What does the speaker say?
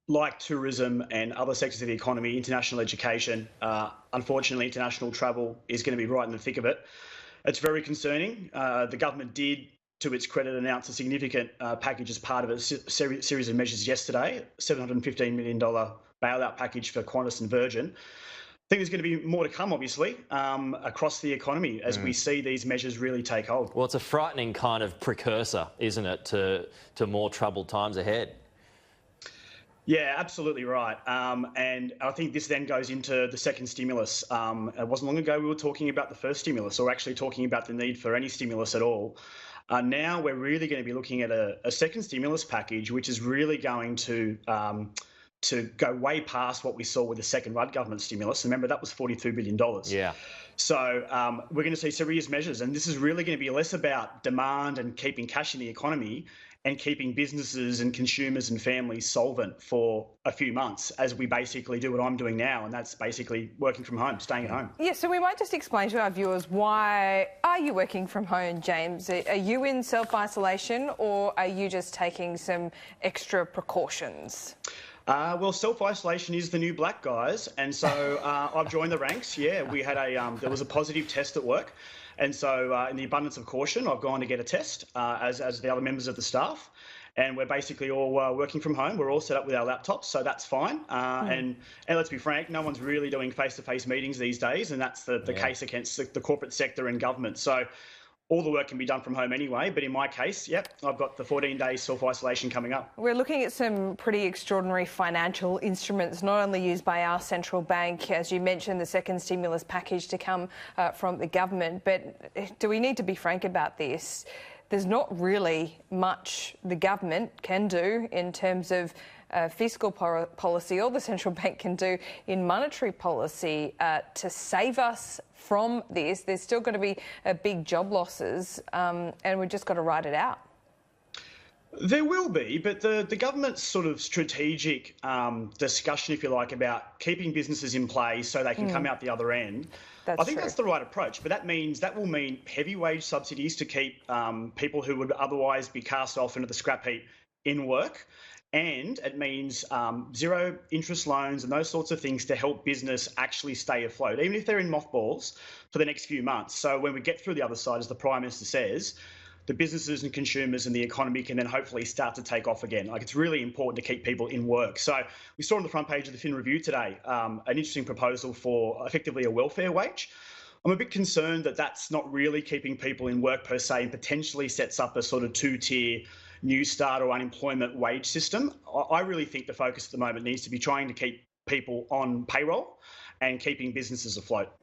like tourism and other sectors of the economy, international education, unfortunately, international travel is going to be right in the thick of it. It's very concerning. The government did, to its credit, announce a significant package as part of a series of measures yesterday, $715 million bailout package for Qantas and Virgin. I think there's going to be more to come, obviously, across the economy as we see these measures really take hold. Well, it's a frightening kind of precursor, isn't it, to more troubled times ahead? Yeah, absolutely right. And I think this then goes into the second stimulus. It wasn't long ago we were talking about the first stimulus, or actually talking about the need for any stimulus at all. Now we're really going to be looking at a second stimulus package, which is really going to go way past what we saw with the second Rudd government stimulus. Remember, that was $42 billion. Yeah. So we're going to see serious measures, and this is really going to be less about demand and keeping cash in the economy and keeping businesses and consumers and families solvent for a few months, as we basically do what I'm doing now, and that's basically working from home, staying at home. Yeah, so we might just explain to our viewers, why are you working from home, James? Are you in self-isolation, or are you just taking some extra precautions? Well, self-isolation is the new black, guys, and so I've joined the ranks. Yeah, we had there was a positive test at work, and so in the abundance of caution, I've gone to get a test, as the other members of the staff, and we're basically all working from home. We're all set up with our laptops, so that's fine. And let's be frank, no one's really doing face-to-face meetings these days, and that's the case against the corporate sector and government. So all the work can be done from home anyway, but in my case, yep, I've got the 14-day self-isolation coming up. We're looking at some pretty extraordinary financial instruments, not only used by our central bank, as you mentioned, the second stimulus package to come from the government, but do we need to be frank about this? There's not really much the government can do in terms of fiscal policy, or the central bank can do in monetary policy to save us from this. There's still going to be big job losses, and we've just got to ride it out. There will be, but the government's sort of strategic discussion, if you like, about keeping businesses in place so they can come out the other end, I think that's the right approach. But that will mean heavy wage subsidies to keep people who would otherwise be cast off into the scrap heap in work. And it means zero interest loans and those sorts of things to help business actually stay afloat, even if they're in mothballs for the next few months. So when we get through the other side, as the Prime Minister says, the businesses and consumers and the economy can then hopefully start to take off again. Like, it's really important to keep people in work. So we saw on the front page of the Fin Review today an interesting proposal for effectively a welfare wage. I'm a bit concerned that that's not really keeping people in work per se, and potentially sets up a sort of two-tier New Start or unemployment wage system. I really think the focus at the moment needs to be trying to keep people on payroll and keeping businesses afloat.